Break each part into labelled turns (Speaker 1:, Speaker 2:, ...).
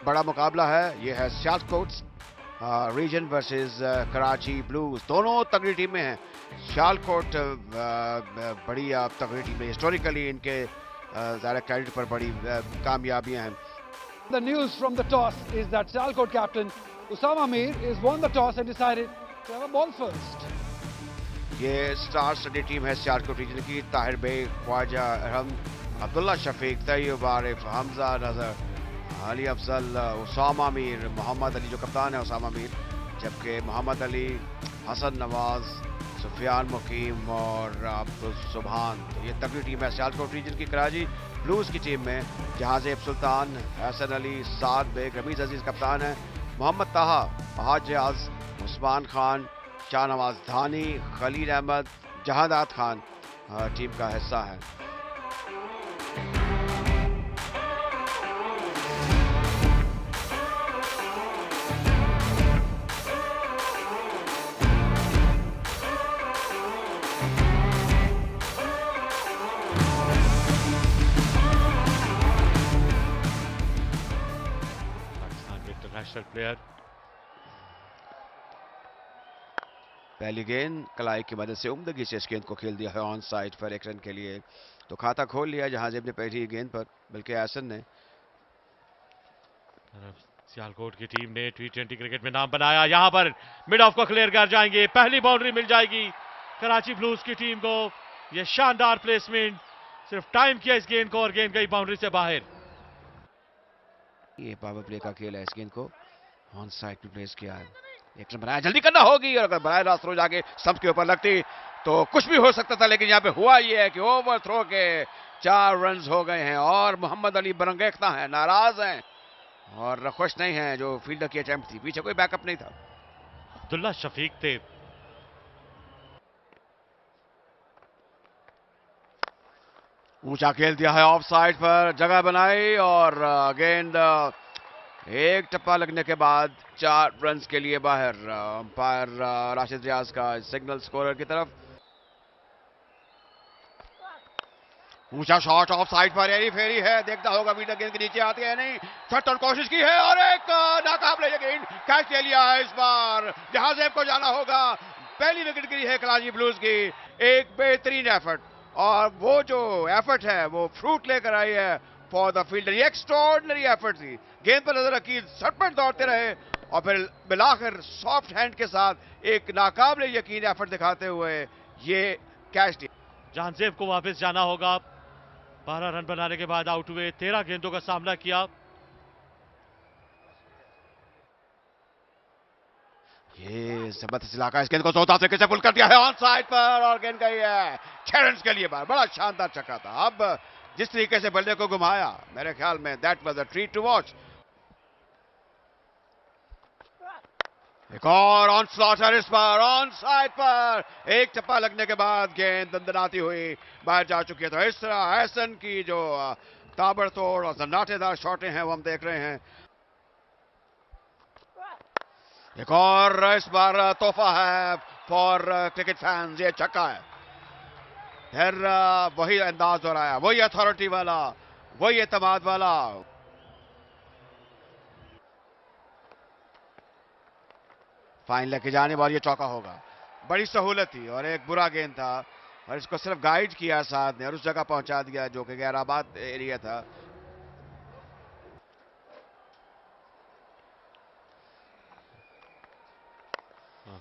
Speaker 1: बड़ा मुकाबला है, ये है Sialkot region versus Karachi blues. दोनों तगड़ी टीमें हैं। सियालकोट बड़ी तगड़ी टीम है, हिस्टोरिकली इनके ज़्यादा क्रेडिट पर बड़ी कामयाबियां हैं।
Speaker 2: The news from the toss is that Sialkot captain Usama Mir is won the toss and decided to have a ball first.
Speaker 1: ये स्टार स्टडी टीम है सियालकोट रीजन की। ताहिर बेग, ख्वाजा अहम, अब्दुल्ला शफीक, तैयब आरिफ, हमजा नजर, अली अफजल, उसामा मीर, मोहम्मद अली जो कप्तान है उसामा मीर, जबकि मोहम्मद अली, हसन नवाज, सुफियान मुकीम और अब्दुल सुभान। तो ये तगड़ी टीम है सियालकोट रीजन की। कराची ब्लूज की टीम में जहाजेब सुल्तान, हसन अली, साद बेग, रमीज अजीज कप्तान है, मोहम्मद ताहा, फहाद जयाज, उस्मान खान, शाहनवाज धानी, खलील अहमद, जहादात खान टीम का हिस्सा है।
Speaker 3: International player.
Speaker 1: पहली गेंद कलाई की मदद से उम्दगी से इस गेंद को खेल दिया है ऑन साइड पर 1 रन के लिए। तो खाता खोल लिया जहाजेब ने पहली गेंद पर, बल्कि एहसन ने।
Speaker 3: सियालकोट की टीम ने T20 क्रिकेट में नाम बनाया। यहां पर मिड ऑफ को क्लियर कर जाएंगे, पहली बाउंड्री मिल जाएगी कराची ब्लूज की टीम को। यह शानदार प्लेसमेंट, सिर्फ टाइम किया इस गेंद को और गेंद गई बाउंड्री से बाहर।
Speaker 1: ये पावर प्ले का खेल है, इस गेंद को ऑन साइड पे प्लेस किया है। 1 रन बनाया, जल्दी करना होगी, और अगर बनाए रास्ते रोज आगे स्टंप के ऊपर लगती तो कुछ भी हो सकता था, लेकिन यहाँ पे हुआ ये है कि ओवर थ्रो के 4 रन हो गए हैं और मोहम्मद अली बरंगेखता है, नाराज हैं और खुश नहीं हैं। जो फील्डर की अटेम्प्ट थी, पीछे कोई बैकअप नहीं था।
Speaker 3: अब्दुल्ला शफीक थे।
Speaker 1: ऊंचा खेल दिया है ऑफ साइड पर, जगह बनाई और गेंद एक टप्पा लगने के बाद 4 रन के लिए बाहर। अंपायर राशिद रियाज का सिग्नल स्कोरर की तरफ। ऊंचा शॉट ऑफ साइड पर, एरी फेरी है, देखता होगा मीटर गेंद के नीचे आती है नहीं, छट और कोशिश की है और एक नाकाबले गेंद कैच ले लिया है। इस बार जहाजेब को जाना होगा। पहली विकेट गिरी है कराची ब्लूज की। एक बेहतरीन एफर्ट, और वो जो एफर्ट है वो फ्रूट लेकर आई है फॉर द फील्डर। ये एक्स्ट्राऑर्डिनरी एफर्ट थी, गेंद पर नजर रखी, झटपट दौड़ते रहे और फिर मिलाकर सॉफ्ट हैंड के साथ एक नाकाबिले यकीन एफर्ट दिखाते हुए ये कैच दिया।
Speaker 3: जहाजेब को वापस जाना होगा। 12 रन बनाने के बाद आउट हुए, 13 गेंदों का सामना किया।
Speaker 1: ये जबरदस्त इलाका, इस गेंद को जोरदार तरीके से पुल कर दिया है ऑन साइड पर और गेंद गई है 6 रन के लिए बाहर। बड़ा शानदार छक्का था। अब जिस तरीके से बल्ले को घुमाया, मेरे ख्याल में that was a treat to watch. एक और ऑन स्लॉटर, इस बार ऑन साइड पर एक टप्पा लगने के बाद गेंद दंदनाती हुई बाहर जा चुकी है। तो इस तरह एहसन की जो ताबड़तोड़ और सन्नाटेदार शॉटें हैं वो हम देख रहे हैं। एक और इस बार तोहफा है फॉर क्रिकेट फैंस, ये छक्का है। फिर वही अंदाज दोहराया, वही अथॉरिटी वाला, वही एतमाद वाला। फाइन लेके जाने वाली, ये चौका होगा। बड़ी सहूलत थी और एक बुरा गेंद था और इसको सिर्फ गाइड किया साथ ने और उस जगह पहुंचा दिया जो कि गैराबाद एरिया था।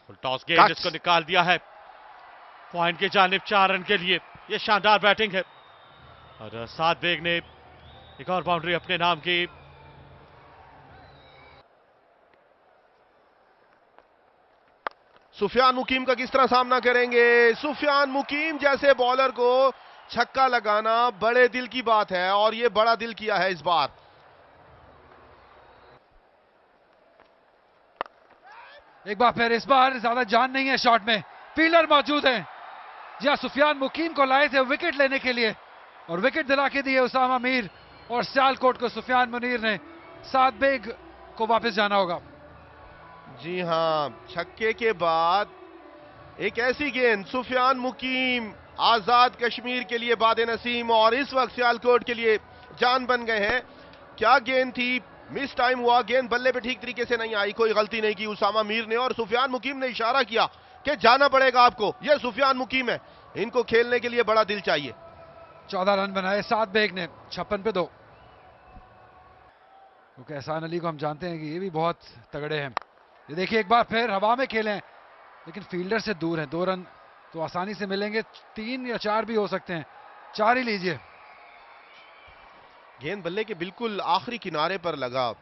Speaker 3: फुल टॉस गेंद, इसको निकाल दिया है पॉइंट के जानिब 4 रन के लिए। यह शानदार बैटिंग है और साद बेग ने एक और बाउंड्री अपने नाम की।
Speaker 4: सुफियान मुकीम का किस तरह सामना करेंगे? सुफियान मुकीम जैसे बॉलर को छक्का लगाना बड़े दिल की बात है और यह बड़ा दिल किया है इस बार।
Speaker 2: एक बार फिर, इस बार ज्यादा जान नहीं है शॉट में, फील्डर मौजूद है। जी हाँ, सुफियान मुकीम को लाए थे विकेट लेने के लिए और विकेट दिला के दिए उसामा मीर, और सियालकोट को सुफियान मुनीर ने। साद बेग को वापस जाना होगा।
Speaker 4: जी हां, छक्के के बाद एक ऐसी गेंद, सुफियान मुकीम आजाद कश्मीर के लिए बादे नसीम और इस वक्त सियालकोट के लिए जान बन गए हैं। क्या गेंद थी, मिस टाइम हुआ, गेंद बल्ले पे ठीक तरीके से नहीं आई, कोई गलती नहीं की उसामा मीर ने, और सुफियान मुकीम ने इशारा किया कि जाना पड़ेगा आपको। ये सुफियान मुकीम है, इनको खेलने के लिए बड़ा दिल चाहिए।
Speaker 2: 14 रन बनाए साद बेग ने 56 पे 2। क्योंकि एहसान अली को हम जानते हैं कि ये भी बहुत तगड़े हैं। ये देखिए एक बार फिर हवा में खेले हैं, लेकिन फील्डर से दूर है। 2 रन तो आसानी से मिलेंगे, 3 या 4 भी हो सकते हैं, 4 ही लीजिए।
Speaker 4: गेंद बल्ले के बिल्कुल आखिरी किनारे पर लगा।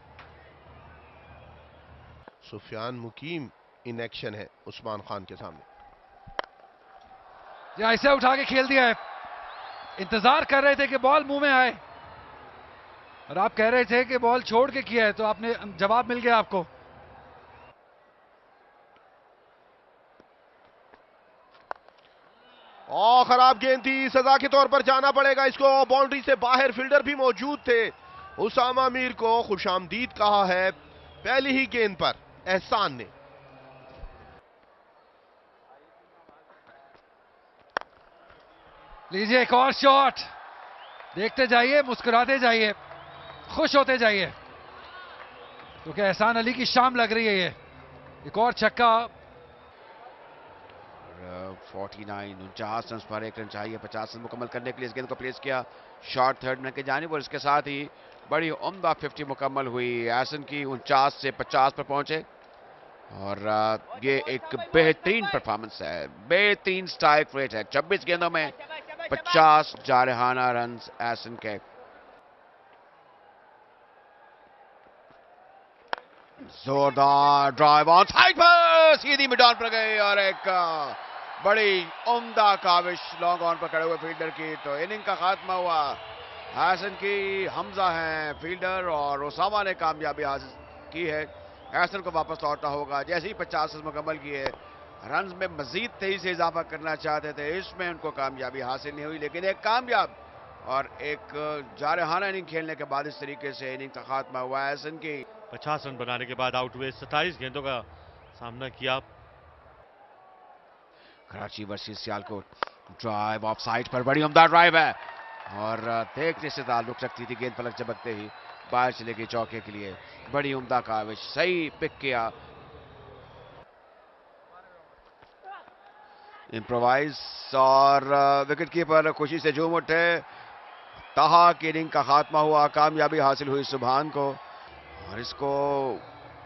Speaker 4: सुफियान मुकीम इन एक्शन है उस्मान खान के सामने।
Speaker 2: ऐसे उठा के खेल दिया है, इंतजार कर रहे थे कि बॉल मुंह में आए, और आप कह रहे थे कि बॉल छोड़ के किया है, तो आपने जवाब मिल गया आपको।
Speaker 4: और खराब गेंद थी, सजा के तौर पर जाना पड़ेगा इसको। बाउंड्री से बाहर फील्डर भी मौजूद थे। उसामा मीर को खुशामदीद कहा है पहली ही गेंद पर एहसान ने।
Speaker 2: लीजिए एक और शॉट, देखते जाइए, मुस्कुराते जाइए, खुश होते जाइए, क्योंकि एहसान अली की शाम लग रही है ये। एक और छक्का।
Speaker 1: 49 रन पर 1 रन चाहिए 50 रन मुकम्मल करने के लिए। इस गेंद को प्लेस किया शॉर्ट थर्ड रन की जानिब, और इसके साथ ही बड़ी उम्दा 50 मुकम्मल हुई एहसन की। 49 से 50 पर पहुंचे, और ये एक बेहतरीन परफॉर्मेंस है, बेहतरीन स्ट्राइक रेट है। 26 गेंदों में 50 जारहाना रन एहसन के। जोरदार ड्राइव ऑन साइड पर, सीधी मिडॉन पर गए, और एक बड़ी उम्दा काविश लॉन्ग ऑन पर खड़े हुए फील्डर की। तो इनिंग का खात्मा हुआ। एहसन की हमजा हैं फील्डर, और ओसामा ने कामयाबी हासिल की है। एहसन को वापस लौटना होगा। जैसे ही 50 रन मुकम्मल किए, रन में मजीद तेजी से इजाफा करना चाहते थे, इसमें उनको कामयाबी हासिल नहीं हुई, लेकिन एक कामयाब और एक जारहाना इनिंग खेलने के बाद इस तरीके से इनिंग का खात्मा हुआ एहसन की।
Speaker 3: 50 रन बनाने के बाद आउट हुए, 27 गेंदों का सामना किया।
Speaker 1: Karachi versus Sialkot, drive of side पर, बड़ी उम्दा ड्राइव है, और देखने से रुक सकती थी, गेंद पलक झपकते ही बाहर चले गई चौके के लिए। बड़ी उम्दा काविश, सही पिक किया, इम्प्रोवाइज, और विकेट कीपर खुशी से झूम उठे। ताहा की इनिंग का खात्मा हुआ, कामयाबी हासिल हुई सुभान को, और इसको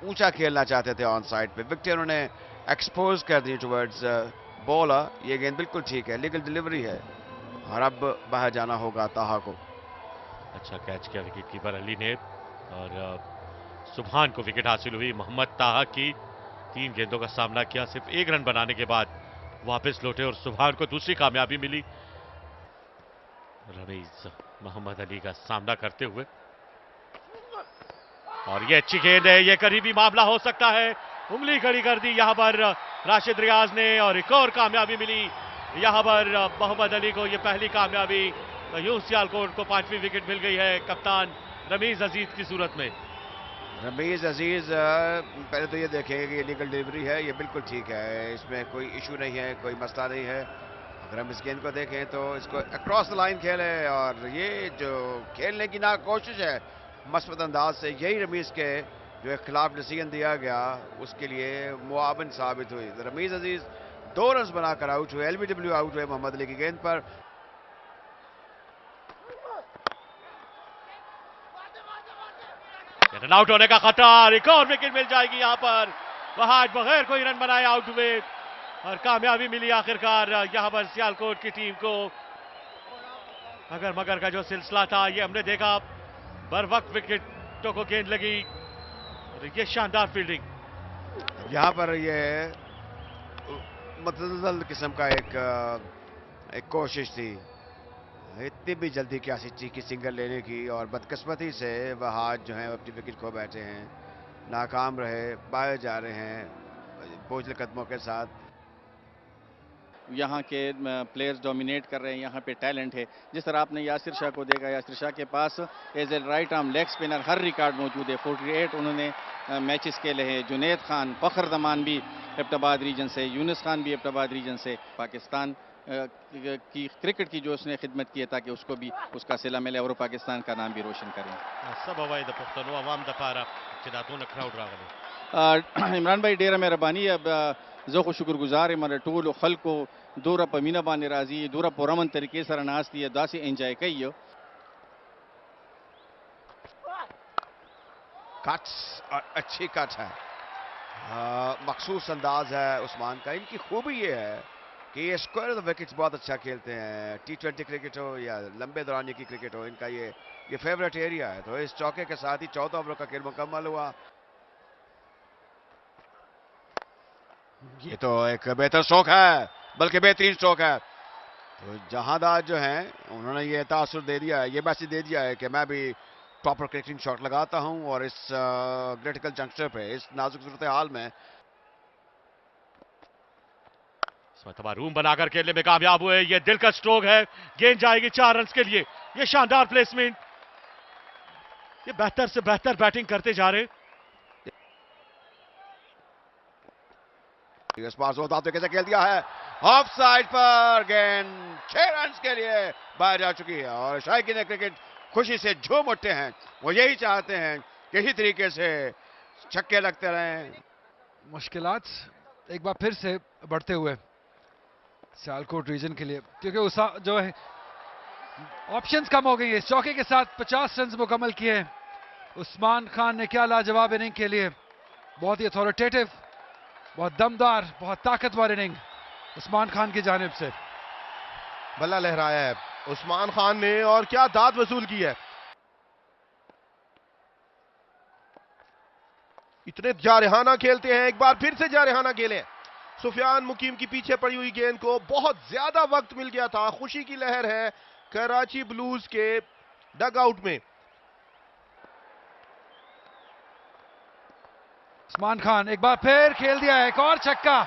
Speaker 1: ऊंचा खेलना चाहते थे ऑन साइड पे। विकेट उन्होंने एक्सपोज कर दी टुवर्ड्स बॉलर। ये गेंद बिल्कुल ठीक है, लीगल डिलीवरी है, और अब बाहर जाना होगा ताहा को।
Speaker 3: अच्छा कैच किया विकेट कीपर अली ने, और सुभान को विकेट हासिल हुई। मोहम्मद ताहा की 3 गेंदों का सामना किया, सिर्फ 1 रन बनाने के बाद वापस लौटे, और सुभान को दूसरी कामयाबी मिली। रमीज मोहम्मद अली का सामना करते हुए, और ये अच्छी गेंद है, ये करीबी मामला हो सकता है। उंगली खड़ी कर दी यहां पर राशिद रियाज ने, और एक और कामयाबी मिली यहां पर मोहम्मद अली को। ये पहली कामयाबी, तो यूं सियालकोट को 5वीं विकेट मिल गई है कप्तान रमीज अजीज की सूरत में।
Speaker 1: रमीज अजीज पहले तो ये देखेंगे कि ये लीगल डिलीवरी है, ये बिल्कुल ठीक है, इसमें कोई इशू नहीं है, कोई मसला नहीं है। अगर हम इस गेंद को देखें तो इसको अक्रॉस द लाइन खेले, और ये जो खेलने की ना कोशिश है मस्बत अंदाज से, यही रमीज के जो खिलाफ डिसीजन दिया गया उसके लिए मुआवन साबित हुई। रमीज अजीज 2 रन बनाकर आउट हुए, एलबीडब्ल्यू आउट हुए मोहम्मद अली की गेंद पर।
Speaker 3: रन आउट होने का खतरा, एक और विकेट मिल जाएगी यहां पर। वहां बगैर कोई रन बनाए आउट हुए, और कामयाबी मिली आखिरकार यहां पर सियालकोट की टीम को। अगर मगर का जो सिलसिला था ये हमने देखा, बर वक्त विकेटों को गेंद लगी, और ये शानदार फील्डिंग।
Speaker 1: यहाँ पर ये मतदल किस्म का एक कोशिश थी, इतनी भी जल्दी क्या थी कि सिंगल लेने की, और बदकिस्मती से वह हाथ जो है अपनी विकेट खो बैठे हैं, नाकाम रहे, बाहर जा रहे हैं बोझल कदमों के साथ।
Speaker 5: यहाँ के प्लेयर्स डोमिनेट कर रहे हैं, यहाँ पे टैलेंट है। जिस तरह आपने यासिर शाह को देखा, यासिर शाह के पास as a right arm leg spinner हर रिकॉर्ड मौजूद है। 48 उन्होंने मैचेस खेले हैं। जुनेद खान, फखर जमान भी एबटाबाद रीजन से, यूनुस खान भी एबटाबाद रीजन से। पाकिस्तान की क्रिकेट की जो उसने खिदमत की है, ताकि उसको भी उसका सिला मिले और वो पाकिस्तान का नाम भी रोशन करें।
Speaker 3: सब हवाई द पुख्तनो अवाम द पारा चिदातून क्राउड रागले
Speaker 5: इमरान भाई डेरा मेहरबानी अब जो को शुक्रगुजार है मरे टूल खल को दूर पमीना बाने राजी दूर पुरमन तरीके सर नास्ती है दासी एंजॉय कई
Speaker 1: कट्स अच्छी कट है, मखसूस अंदाज है उस्मान का। इनकी खूबी ये है कि ये स्क्वायर विकेट्स बहुत अच्छा खेलते हैं, T20 क्रिकेट हो या लंबे दौरानिए की क्रिकेट हो, इनका ये फेवरेट एरिया है। तो इस चौके के साथ ही 14 ओवरों का खेल मुकम्मल हुआ। ये तो एक बेहतर स्ट्रोक है, बल्कि बेहतरीन स्ट्रोक है। तो जहांदार जो हैं उन्होंने ये तासुर दे दिया है, ये मैसेज दे दिया है कि मैं भी प्रॉपर क्रिकेटिंग शॉट लगाता हूं और इस क्रिटिकल जंक्शन पे, इस नाजुक सूरत हाल में
Speaker 3: रूम बनाकर खेलने में कामयाब हुए। ये दिलकश स्ट्रोक है, गेंद जाएगी 4 रन के लिए। ये शानदार प्लेसमेंट, ये बेहतर से बेहतर बैटिंग करते जा रहे।
Speaker 1: इस बार जोरदार तरीके से खेल दिया है, ऑफ साइड पर गेंद 6 रन के लिए बाहर जा चुकी है और शायकीन क्रिकेट खुशी से झूम उठते हैं। वो यही चाहते हैं कि इसी तरीके से छक्के लगते रहें।
Speaker 2: मुश्किलात एक बार फिर से बढ़ते हुए सियालकोट रीजन के लिए, क्योंकि उस जो है ऑप्शंस कम हो गई है। इस चौके के साथ 50 रन मुकम्मल किए उस्मान खान ने। क्या लाजवाब इनिंग के लिए, बहुत ही अथॉरिटेटिव, बहुत दमदार, बहुत ताकतवर इनिंग उस्मान खान की जानिब से।
Speaker 4: बल्ला लहराया है उस्मान खान ने और क्या दाद वसूल की है। इतने जारहाना खेलते हैं, एक बार फिर से जारहाना खेले। सुफियान मुकीम की पीछे पड़ी हुई गेंद को बहुत ज्यादा वक्त मिल गया था। खुशी की लहर है कराची ब्लूज के डगआउट में।
Speaker 2: उस्मान खान एक बार फिर खेल दिया है, एक और छक्का।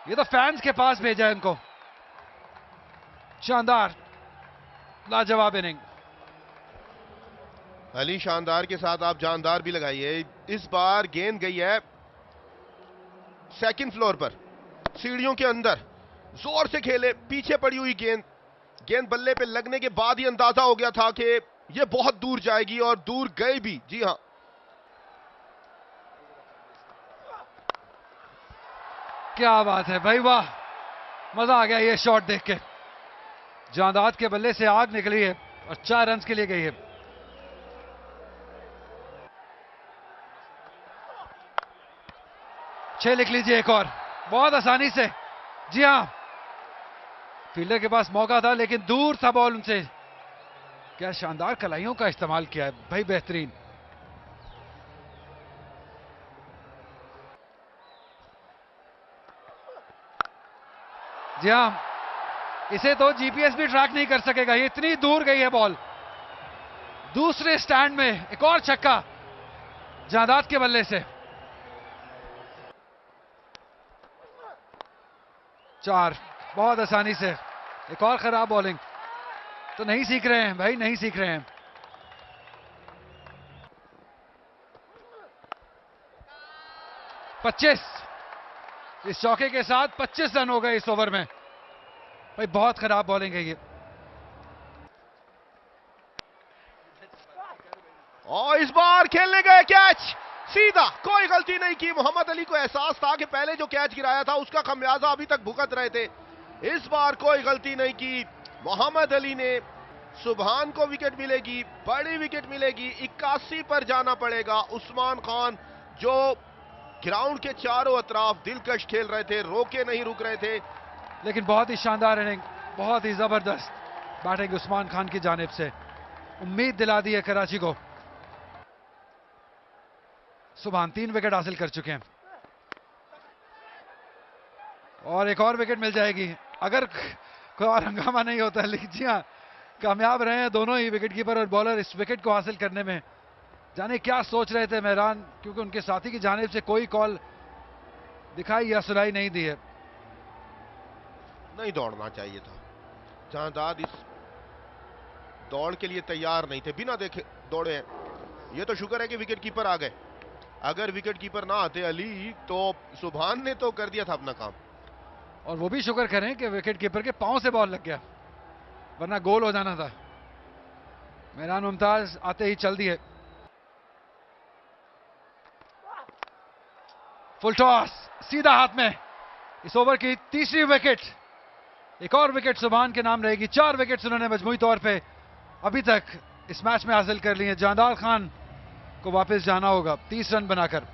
Speaker 2: ये तो फैंस के पास भेजा है इनको। शानदार, लाजवाब इनिंग।
Speaker 4: अली शानदार के साथ आप जानदार भी लगाइए। इस बार गेंद गई है सेकंड फ्लोर पर, सीढ़ियों के अंदर। जोर से खेले, पीछे पड़ी हुई गेंद बल्ले पे लगने के बाद ही अंदाजा हो गया था कि यह बहुत दूर जाएगी और दूर गई भी। जी हां,
Speaker 2: क्या बात है भाई, वाह, मजा आ गया ये शॉट देख के। जांदाद के बल्ले से आग निकली है और 4 रन के लिए गई है। छह लिख लीजिए एक और, बहुत आसानी से। जी हां, फील्डर के पास मौका था लेकिन दूर था बॉल उनसे। क्या शानदार कलाइयों का इस्तेमाल किया है भाई, बेहतरीन। जी हां, इसे तो जीपीएस भी ट्रैक नहीं कर सकेगा, ये इतनी दूर गई है बॉल। दूसरे स्टैंड में एक और छक्का जांदाद के बल्ले से। 4, बहुत आसानी से। एक और खराब बॉलिंग। तो नहीं सीख रहे हैं भाई, नहीं सीख रहे हैं। पच्चीस, इस चौके के साथ 25 रन हो गए इस ओवर में भाई। बहुत खराब बॉलिंग है ये।
Speaker 4: और इस बार खेलने गए कैच सीधा, कोई गलती नहीं की। मोहम्मद अली को एहसास था कि पहले जो कैच गिराया था उसका खमियाजा अभी तक भुगत रहे थे। इस बार कोई गलती नहीं की मोहम्मद अली ने। सुभान को विकेट मिलेगी, बड़ी विकेट मिलेगी। 81 पर जाना पड़ेगा। उस्मान खान जो ग्राउंड के चारों अतराफ दिलकश खेल रहे थे, रोके नहीं रुक रहे थे।
Speaker 2: लेकिन बहुत ही शानदार इनिंग, बहुत ही जबरदस्त बैटिंग उस्मान खान की जानिब से। उम्मीद दिला दी है कराची को। सुभान 3 विकेट हासिल कर चुके हैं और एक और विकेट मिल जाएगी अगर कोई और हंगामा नहीं होता। लेकिन जी हाँ, कामयाब रहे हैं दोनों ही विकेट कीपर और बॉलर इस विकेट को हासिल करने में। जाने क्या सोच रहे थे मेहरान, क्योंकि उनके साथी की जानिब से कोई कॉल दिखाई या सुनाई नहीं दी है।
Speaker 4: नहीं दौड़ना चाहिए था। जांदाद इस दौड़ के लिए तैयार नहीं थे, बिना देखे दौड़े हैं। ये तो शुक्र है कि विकेट कीपर आ गए। अगर विकेट कीपर ना आते अली तो सुभान ने तो कर दिया था अपना काम।
Speaker 2: और वो भी शुक्र करें कि विकेट कीपर के पांव से बॉल लग गया, वरना गोल हो जाना था। मेहरान मुमताज आते ही चल दिए। फुल टॉस सीधा हाथ में। इस ओवर की तीसरी विकेट। एक और विकेट सुभान के नाम रहेगी। 4 विकेट्स उन्होंने मजमूई तौर पे अभी तक इस मैच में हासिल कर ली है। जानदार खान को वापस जाना होगा 30 रन बनाकर।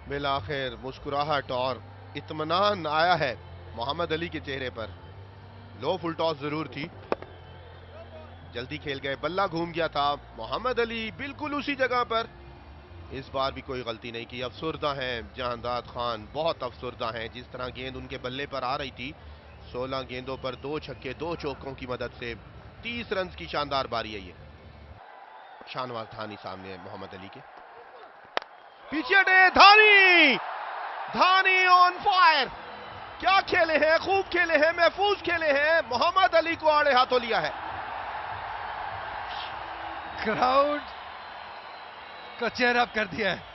Speaker 4: बिल आखिर मुस्कुराहट और इत्मीनान आया है मोहम्मद अली के चेहरे पर। लो फुल टॉस जरूर थी, जल्दी खेल गए, बल्ला घूम गया था। मोहम्मद अली बिल्कुल उसी जगह पर। इस बार भी कोई गलती नहीं की। अफसुर्दा हैं जहांदार खान, बहुत अफसुर्दा हैं। जिस तरह गेंद उनके बल्ले पर आ रही थी, 16 गेंदों पर 2 छक्के 2 चौकों की मदद से 30 रन की शानदार बारी है ये। शाहनवाज धानी सामने है मोहम्मद अली के। पीछे day Dhani, Dhani on fire. क्या खेले हैं, खूब खेले हैं, महफूज खेले हैं। मोहम्मद अली को आड़े हाथों लिया है।
Speaker 2: क्राउड को चेयर अप कर दिया है।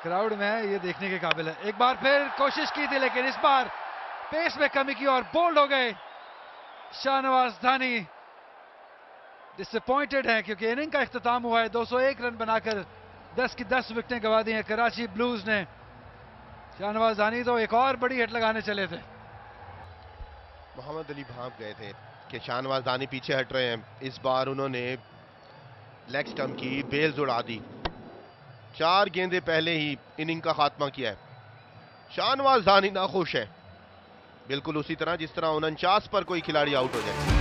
Speaker 2: क्राउड में ये देखने के काबिल है। एक बार फिर कोशिश की थी, लेकिन इस बार पेस में कमी की और बोल्ड हो गए शाहनवाज धानी। डिसअपॉइंटेड है क्योंकि इनिंग का इख्तिताम हुआ है। 201 रन बनाकर 10 की 10 विकेटें गंवा दी हैं कराची ब्लूज ने। शाहनवाज धानी तो एक और बड़ी हिट लगाने चले थे।
Speaker 4: मोहम्मद अली भाग गए थे कि शाहनवाज दानी पीछे हट रहे हैं। इस बार उन्होंने लेग स्टंप की बेल्स उड़ा दी। 4 गेंदें पहले ही इनिंग का खात्मा किया है। शाहनवाज दानी नाखुश है, बिल्कुल उसी तरह जिस तरह 49 पर कोई खिलाड़ी आउट हो जाए।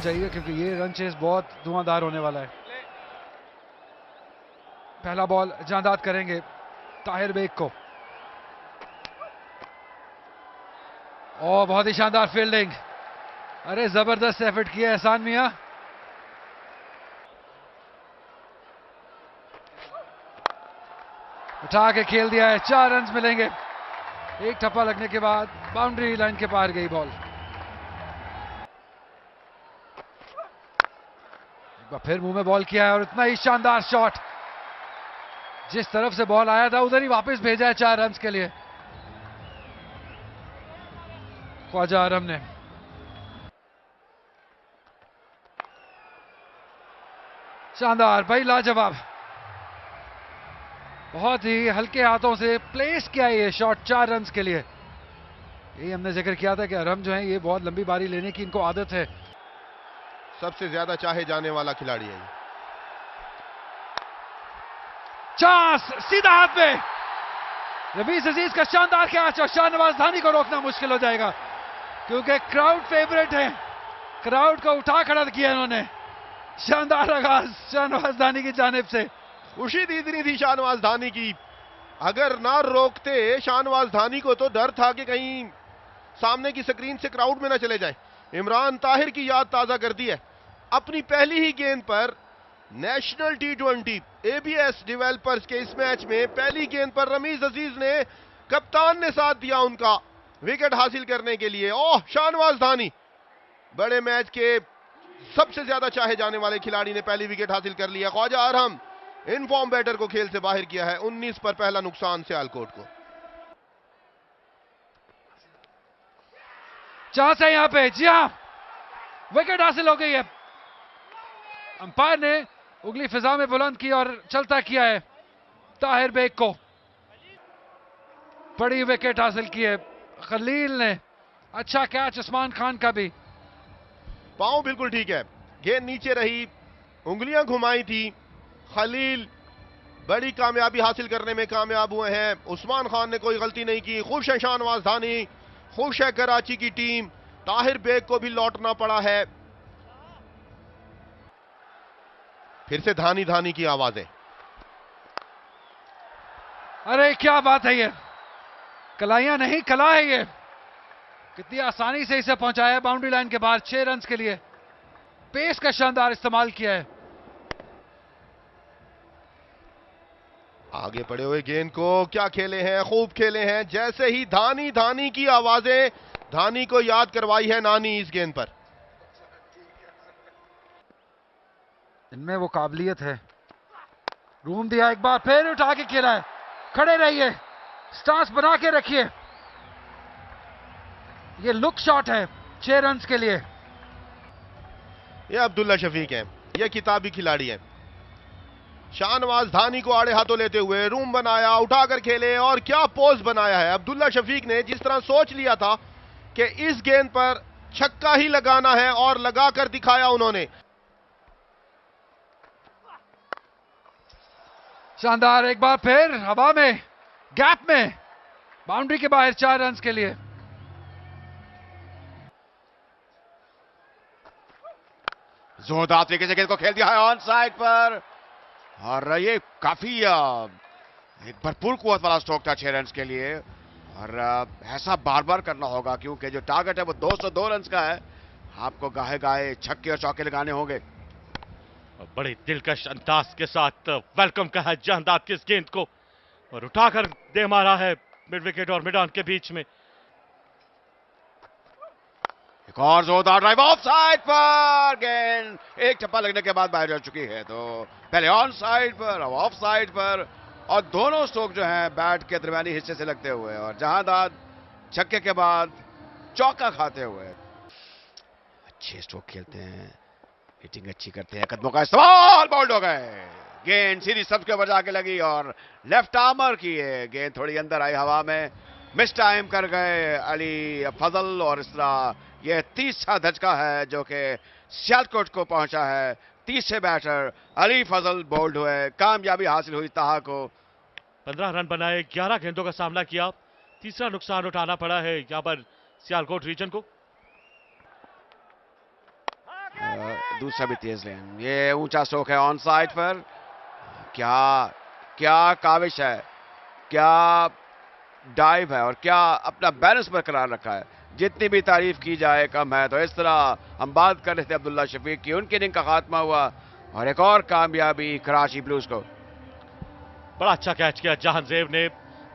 Speaker 2: चाहिए क्योंकि ये रन चेस बहुत धुआंधार होने वाला है। पहला बॉल जांदाद करेंगे ताहिर बेग को। और बहुत ही शानदार फील्डिंग। अरे जबरदस्त एफर्ट किया एहसान मियां। उठा के खेल दिया है। 4 रन मिलेंगे। एक ठप्पा लगने के बाद बाउंड्री लाइन के पार गई बॉल। फिर मुंह में बॉल किया है और इतना ही शानदार शॉट। जिस तरफ से बॉल आया था उधर ही वापस भेजा है 4 रन के लिए ख्वाजा आरम ने। शानदार भाई, लाजवाब। बहुत ही हल्के हाथों से प्लेस किया ये शॉट 4 रन के लिए। यही हमने जिक्र किया था कि आरम जो है ये बहुत लंबी बारी लेने की इनको आदत है।
Speaker 4: सबसे ज्यादा चाहे जाने वाला खिलाड़ी है ये।
Speaker 2: चांस सीधा हाथ में। रमीज अजीज का शानदार कैच और शाहनवाज धानी को रोकना मुश्किल हो जाएगा क्योंकि क्राउड फेवरेट है। क्राउड को उठा खड़ा किया इन्होंने। शानदार आगाज शाहनवाज धानी की जानिब से।
Speaker 4: खुशी दी इतनी थी शाहनवाज धानी की। अगर ना रोकते शाहनवाज धानी को तो डर था कि कहीं सामने की स्क्रीन से क्राउड में ना चले जाए। इमरान ताहिर की याद ताजा कर दी है। अपनी पहली ही गेंद पर नेशनल टी20 एबीएस डेवलपर्स के इस मैच में पहली गेंद पर रमीज अजीज ने, कप्तान ने साथ दिया उनका विकेट हासिल करने के लिए। ओह, शाहनवाज धानी बड़े मैच के सबसे ज्यादा चाहे जाने वाले खिलाड़ी ने पहली विकेट हासिल कर लिया। ख्वाजा आरम इनफॉर्म बैटर को खेल से बाहर किया है। 19 पर पहला नुकसान सियालकोट को।
Speaker 2: चांस है यहां पे। जी हां, विकेट हासिल हो गई है। अंपायर ने उंगली फिजा में बुलंद की और चलता किया है ताहिर बेग को। बड़ी विकेट हासिल की है खलील ने। अच्छा कैच उस्मान खान का भी।
Speaker 4: पांव बिल्कुल ठीक है, गेंद नीचे रही, उंगलियां घुमाई थी। खलील बड़ी कामयाबी हासिल करने में कामयाब हुए हैं। उस्मान खान ने कोई गलती नहीं की। खुश है शाहनवाज धानी, खुश है कराची की टीम। ताहिर बेग को भी लौटना पड़ा है। फिर से धानी धानी की आवाजें।
Speaker 2: अरे क्या बात है, ये कलाइयां नहीं कला है ये। कितनी आसानी से इसे पहुंचाया बाउंड्री लाइन के बाहर 6 रन के लिए। पेस का शानदार इस्तेमाल किया है।
Speaker 4: आगे पड़े हुए गेंद को क्या खेले हैं, खूब खेले हैं। जैसे ही धानी धानी की आवाजें धानी को याद करवाई है नानी इस गेंद पर।
Speaker 2: इनमें वो काबिलियत है। रूम दिया, एक बार फिर उठा के खेला है। खड़े रहिए, स्टांस बना के रखिए। ये लुक शॉट है 6 रन के लिए।
Speaker 4: ये अब्दुल्ला शफीक हैं, ये किताबी खिलाड़ी हैं। शाहनवाज धानी को आड़े हाथों लेते हुए रूम बनाया, उठाकर खेले और क्या पोज बनाया है अब्दुल्ला शफीक ने। जिस तरह सोच लिया था कि इस गेंद पर छक्का ही लगाना है और लगाकर दिखाया उन्होंने।
Speaker 2: शानदार, एक बार फिर हवा में, गैप में, बाउंड्री के बाहर 4 रन के लिए।
Speaker 1: जोरदार तरीके से गेंद को खेल दिया है ऑन साइड पर, और ये काफी एक भरपूर कुवत वाला स्ट्रोक था 6 रन के लिए। और ऐसा बार बार करना होगा क्योंकि जो टारगेट है वो 202 रन का है। आपको गाहे गाहे छक्के और चौके लगाने होंगे।
Speaker 3: और बड़े दिलकश अंदाज के साथ वेलकम का है जहांदाद की इस गेंद को, और उठाकर दे मारा है मिड विकेट और मिड ऑन के बीच में।
Speaker 1: एक और जोरदार ड्राइव ऑफ साइड पर, गेंद एक टप्पा लगने के बाद बाहर जा चुकी है। तो पहले ऑन साइड पर, अब ऑफ साइड पर, और दोनों स्ट्रोक जो हैं बैट के दरमियानी हिस्से से लगते हुए, और जहांदाद छक्के के बाद चौका खाते हुए। अच्छे स्ट्रोक खेलते हैं, हिटिंग अच्छी करते हैं, कदमों का इस्तेमाल, बाउंड हो गए। गेंद सीधी सब के ऊपर जाके लगी और लेफ्ट आर्मर की है गेंद, थोड़ी अंदर आई हवा में, मिस टाइम कर गए अली फजल। और इस तरह यह तीसरा धचका है जो कि सियालकोट को पहुंचा है। तीसरे बैटर अली फजल बोल्ड हुए, कामयाबी हासिल हुई ताहा को।
Speaker 3: 15 रन बनाए, 11 गेंदों का सामना किया, तीसरा नुकसान उठाना पड़ा है यहां पर सियालकोट रीजन को।
Speaker 1: दूसरा भी तेज लेन, ये ऊंचा स्ट्रोक है ऑन साइड पर। क्या क्या काविश है, क्या डाइव है, और क्या अपना बैलेंस बरकरार रखा है। जितनी भी तारीफ की जाए कम है। तो इस तरह हम बात कर रहे थे अब्दुल्ला शफीक की, उनकी इनिंग का खात्मा हुआ और एक और कामयाबी कराची ब्लूज को।
Speaker 3: बड़ा अच्छा कैच किया जहांजेब ने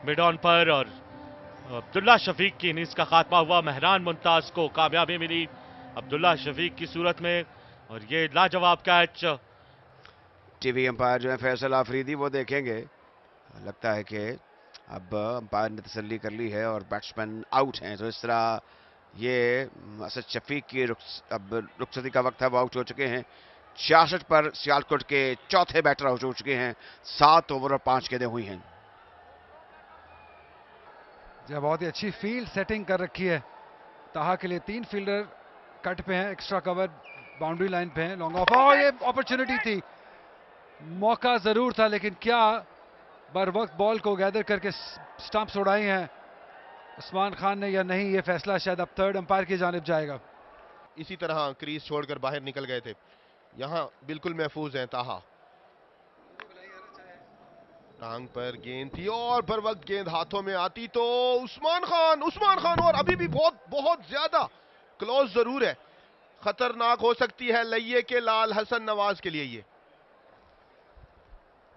Speaker 3: मिड ऑन पर, और अब्दुल्ला शफीक की इनिंग्स का खात्मा हुआ। मेहरान मुमताज को कामयाबी मिली अब्दुल्ला शफीक की सूरत में, और ये लाजवाब कैच।
Speaker 1: टीवी अंपायर जो है फैसल आफरीदी, वो देखेंगे। लगता है कि अब अंपायर ने तसल्ली कर ली है और बैट्समैन आउट हैं। तो इस तरह ये असद शफीक की अब रुखसती का वक्त है, वो आउट हो चुके हैं। 66 पर सियालकोट के चौथे बैटर आउट हो चुके हैं। 7 ओवर और 5 गेंदें हुई हैं।
Speaker 2: जब बहुत ही अच्छी फील्ड सेटिंग कर रखी है ताहा के लिए। 3 फील्डर कट पे हैं, एक्स्ट्रा कवर बाउंड्री लाइन पे हैं। लॉन्ग ऑफ, और ये अपॉर्चुनिटी थी, मौका जरूर था, लेकिन क्या बर वक्त बॉल को गैदर करके स्टंप्स उड़ाई हैं उस्मान खान ने या नहीं, ये फैसला शायद अब थर्ड अंपायर की जानिब जाएगा।
Speaker 4: इसी तरह क्रीज छोड़कर बाहर निकल गए थे, यहां बिल्कुल महफूज हैं ताहा। टांग पर गेंद थी और बर वक्त गेंद हाथों में आती तो उस्मान खान और अभी भी बहुत ज्यादा क्लोज जरूर है। खतरनाक हो सकती है लइये के लाल हसन नवाज के लिए। ये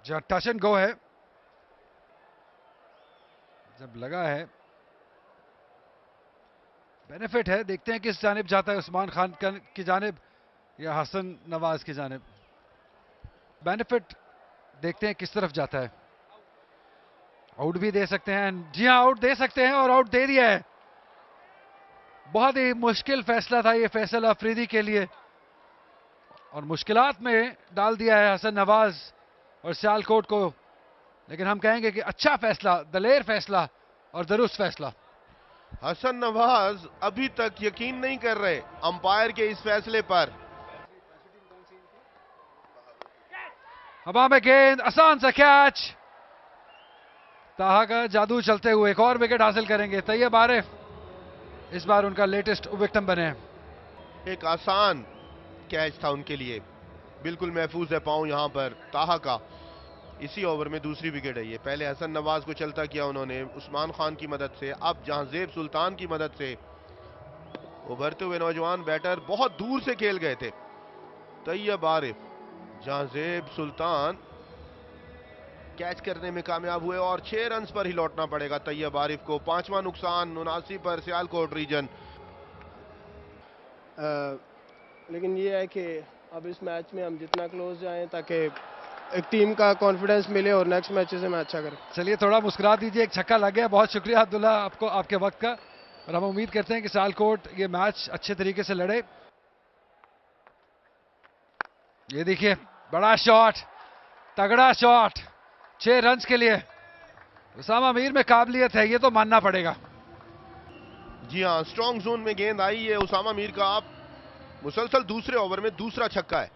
Speaker 2: जब टच एंड गो है, जब लगा है, बेनिफिट है। देखते हैं किस जानिब जाता है, उस्मान खान की जानिब या हसन नवाज की जानिब। बेनिफिट देखते हैं किस तरफ जाता है। आउट भी दे सकते हैं, जी हां आउट दे सकते हैं, और आउट दे दिया है। बहुत ही मुश्किल फैसला था ये फैसल अफरीदी के लिए, और मुश्किलात में डाल दिया है हसन नवाज और सियालकोट को। लेकिन हम कहेंगे कि अच्छा फैसला, दलेर फैसला और दुरुस्त फैसला।
Speaker 4: हसन नवाज अभी तक यकीन नहीं कर रहे अंपायर के इस फैसले पर।
Speaker 2: हवा में गेंद, आसान सा कैच, ताहा का जादू चलते हुए एक और विकेट हासिल करेंगे तैयब आरिफ। इस बार उनका लेटेस्ट विक्टिम बने हैं।
Speaker 4: एक आसान कैच था उनके लिए, बिल्कुल महफूज है पांव यहां पर ताहा का। इसी ओवर में दूसरी विकेट है ये। पहले हसन नवाज को चलता किया उन्होंने उस्मान खान की मदद से, अब जहांजेब सुल्तान की मदद से। उभरते हुए नौजवान बैटर बहुत दूर से खेल गए थे, तैयब आरिफ, जहां जेब सुल्तान कैच करने में कामयाब हुए और 6 रन्स पर ही लौटना पड़ेगा तैयब आरिफ को। 5वां नुकसान 79 पर सियालकोट रीजन।
Speaker 6: लेकिन ये है कि अब इस मैच में हम जितना क्लोज जाएं ताकि एक टीम का कॉन्फिडेंस मिले और नेक्स्ट मैचेस में अच्छा करें।
Speaker 2: चलिए थोड़ा मुस्कुरा दीजिए, एक छक्का लग गया। बहुत शुक्रिया अब्दुल्ला आपको आपके वक्त का, और हम उम्मीद करते हैं कि सियालकोट ये मैच अच्छे तरीके से लड़े। ये देखिए बड़ा शॉट, तगड़ा शॉट, 6 रन्स के लिए उसामा मीर में काबिलियत है, ये तो मानना पड़ेगा।
Speaker 4: जी हाँ, स्ट्रॉन्ग जोन में गेंद आई है उसामा मीर का। आप मुसलसल दूसरे ओवर में दूसरा छक्का है।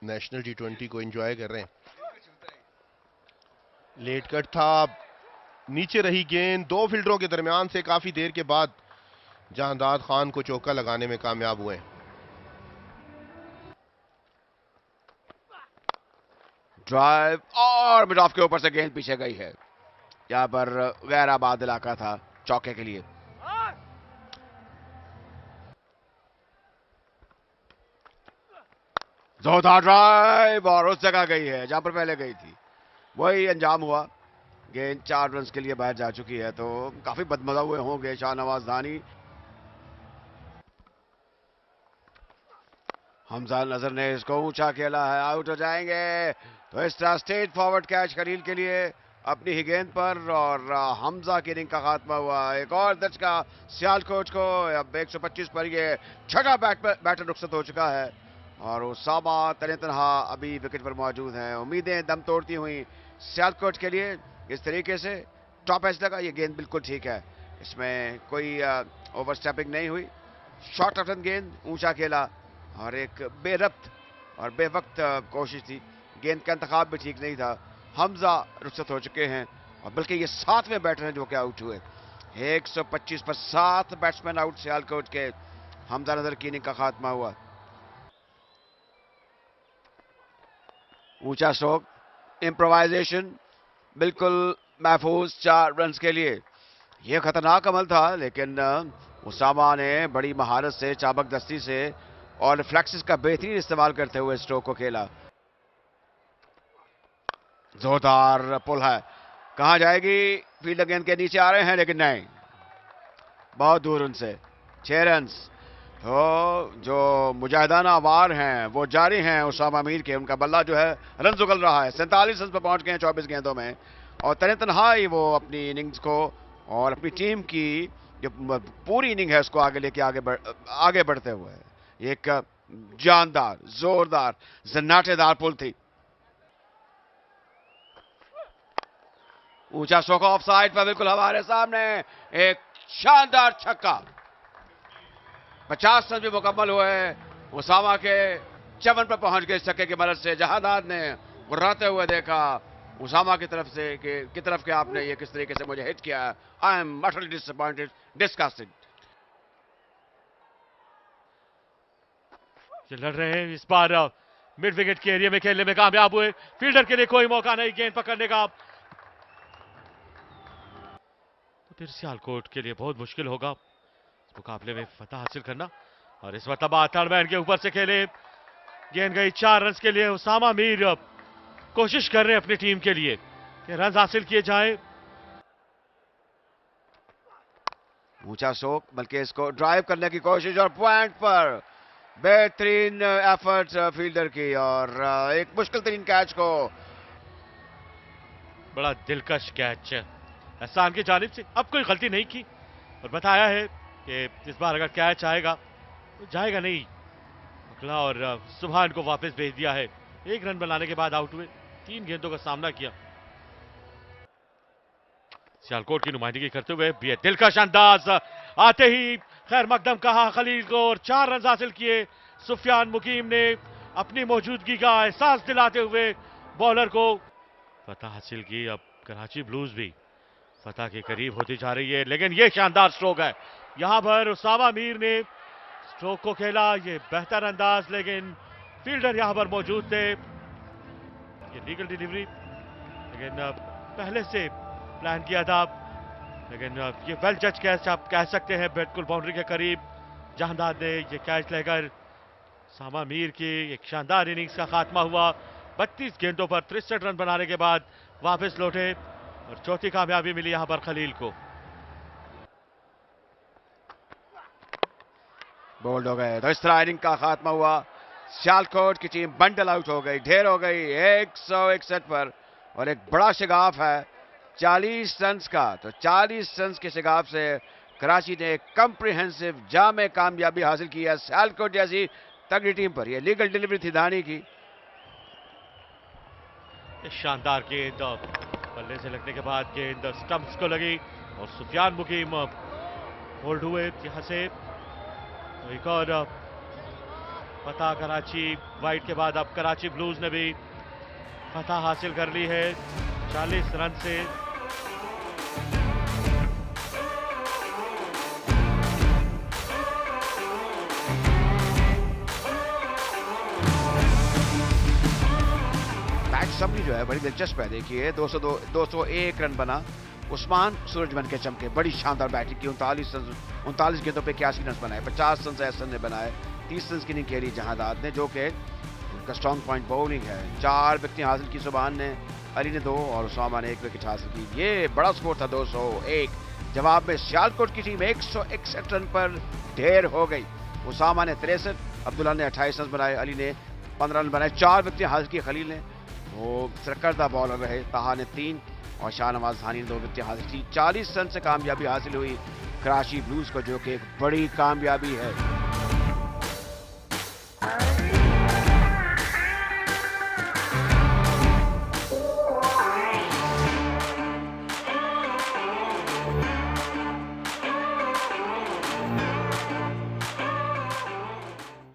Speaker 4: नेशनल T20 को एंजॉय कर रहे हैं। लेट कट था, नीचे रही गेंद, 2 फील्डरों के दरमियान से काफी देर के बाद जहांदाद खान को चौका लगाने में कामयाब हुए।
Speaker 1: ड्राइव और मिड ऑफ के ऊपर से गेंद पीछे गई है। यहां पर गैर आबाद इलाका था चौके के लिए। जोरदार ड्राइव और उस जगह गई है जहां पर पहले गई थी। वही अंजाम हुआ। गेंद 4 रन्स के लिए बाहर जा चुकी है, तो काफी बदमजा हुए होंगे शाहनवाज दानी। हमजा नजर ने इसको ऊंचा खेला है, आउट हो जाएंगे। तो इस तरह स्ट्रेट फॉरवर्ड कैच खलील के लिए अपनी ही गेंद पर, और हमजा की इनिंग का खात्मा हुआ। एक और दचका सियालकोट को। अब 125 पर ये छठा बैटर रुखसत हो चुका है, और उसामा तने तनहा अभी विकेट पर मौजूद हैं। उम्मीदें दम तोड़ती हुई सियालकोट के लिए। इस तरीके से टॉप एज लगा, ये गेंद बिल्कुल ठीक है, इसमें कोई ओवर स्टेपिंग नहीं हुई। शॉर्ट रन गेंद, ऊंचा खेला, और एक बेरब्त और बेवक्त कोशिश थी। गेंद का इंतखाब भी ठीक नहीं था। हमजा रुखसत हो चुके हैं, और बल्कि ये 7वें बैटर हैं जो कि आउट हुए। 125 पर 7 बैट्समैन आउट सियालकोट के। हमजा नजर की इनिंग का खात्मा हुआ। ऊंचा स्ट्रोक, इम्प्रोवाइजेशन बिल्कुल महफूज 4 रन्स के लिए। यह खतरनाक अमल था, लेकिन उसामा ने बड़ी महारत से, चाबकदस्ती से और रिफ्लेक्सेस का बेहतरीन इस्तेमाल करते हुए स्ट्रोक को खेला। जोरदार पुल है, कहां जाएगी? फील्डर गेंद के नीचे आ रहे हैं, लेकिन नहीं, बहुत दूर उनसे। 6 रन्स। तो जो मुजाहिदाना वार हैं वो जारी हैं उसामा मीर के। उनका बल्ला जो है रन उगल रहा है। 47 रन पर पहुंच गए हैं 24 गेंदों में, और तने तनहा ही वो अपनी इनिंग्स को और अपनी टीम की जो पूरी इनिंग है उसको आगे लेके आगे बढ़ते हुए। एक जानदार, जोरदार, जन्नाटेदार पुल थी। ऊंचा स्ट्रोक ऑफ साइड पर बिल्कुल हमारे सामने एक शानदार छक्का। 50 रन भी मुकम्मल हुए। उसामा के 54 पर पहुंच गए इस छक्के की मदद से। जहादाद ने गुर्राते हुए देखा उसामा की तरफ से कि तरफ के आपने ये किस तरीके से मुझे हिट किया। I am utterly disappointed, disgusted.
Speaker 3: लड़ रहे हैं इस बार मिड विकेट के एरिया में खेलने में कामयाब हुए। फील्डर के लिए कोई मौका नहीं गेंद पकड़ने का। तो फिर सियालकोट के लिए बहुत मुश्किल होगा इस मुकाबले में फतह हासिल करना। और इस मरतबा थर्ड मैन के ऊपर से खेले, गेंद गई 4 रन के लिए। उसामा मीर कोशिश कर रहे हैं अपनी टीम के लिए कि रन हासिल किए जाएं।
Speaker 1: ऊंचा स्ट्रोक, बल्कि इसको ड्राइव करने की कोशिश, और पॉइंट पर बेहतरीन एफर्ट फील्डर की, और एक मुश्किल तरीन कैच को।
Speaker 3: बड़ा दिलकश कैच एहसान की जानिब से। अब कोई गलती नहीं की, और बताया है कि इस बार अगर कैच आएगा तो जाएगा नहीं। अगला और सुभान को वापस भेज दिया है। 1 रन बनाने के बाद आउट हुए, 3 गेंदों का सामना किया। सियालकोट की नुमाइंदगी करते हुए भी दिलकश अंदाज, आते ही खैर मकदम कहा खलील को, और 4 रन हासिल किए। सुफियान मुकीम ने अपनी मौजूदगी का एहसास दिलाते हुए बॉलर को फतह हासिल की। अब कराची ब्लूज भी फतह के करीब होती जा रही है, लेकिन यह शानदार स्ट्रोक है। यहां पर उसामा मीर ने स्ट्रोक को खेला, ये बेहतर अंदाज, लेकिन फील्डर यहां पर मौजूद थे। ये लीगल डिलीवरी, लेकिन पहले से प्लान किया था, लेकिन ये वेल जज कैच आप कह सकते हैं। बिल्कुल बाउंड्री के करीब जहांदाद ने ये कैच लेकर उसामा मीर की एक शानदार इनिंग्स का खात्मा हुआ। 32 गेंदों पर 63 रन बनाने के बाद वापस लौटे और चौथी कामयाबी मिली यहां पर खलील को।
Speaker 1: बोल्ड हो गए तो इस तरह इनिंग का खात्मा हुआ। सियालकोट की टीम बंडल आउट हो गई, ढेर हो गई 161 पर, और एक बड़ा शिगाफ है 40 रन का। तो 40 रन के शिगाफ से कराची ने एक कॉम्प्रिहेंसिव जामे कामयाबी हासिल की है सियालकोट जैसी तगड़ी टीम पर। यह लीगल डिलीवरी थी धानी की।
Speaker 3: शानदार गेंद बल्ले से लगने के बाद गेंद स्टंप्स को लगी और सुफियान मुकीम होल्ड हुए यहां से। तो एक और फतह कराची वाइट के बाद अब कराची ब्लूज ने भी फतह हासिल कर ली है 40 रन से।
Speaker 1: मैच समरी जो है बड़ी दिलचस्प है। देखिए 201 रन बना, उस्मान सूरजमल के चमके, बड़ी शानदार बैटिंग की। 39 गेंदों पे 81 रन बनाए, 50 रन एहसन ने बनाए, 30 रन की इनिंग खेली जहांदाद ने, जो कि उनका स्ट्रॉन्ग पॉइंट बॉलिंग है। 4 विकेटें हासिल की सुभान ने, अली ने 2 और उसामा ने 1 विकेट हासिल की। ये बड़ा स्कोर था 201। जवाब में सियालकोट की टीम 161 रन पर ढेर हो गई। उसामा ने 63, अब्दुल्ला ने 28 रन बनाए, अली ने 15 रन बनाए, 4 विकेटें हासिल की। खलील ने वो सरकर्दा बॉलर रहे, ताहा ने 3 और शाहनवाज धानी ने 2 विकेटें हासिल की। 40 रन से कामयाबी हासिल हुई कराची ब्लूज को, जो कि एक बड़ी कामयाबी है।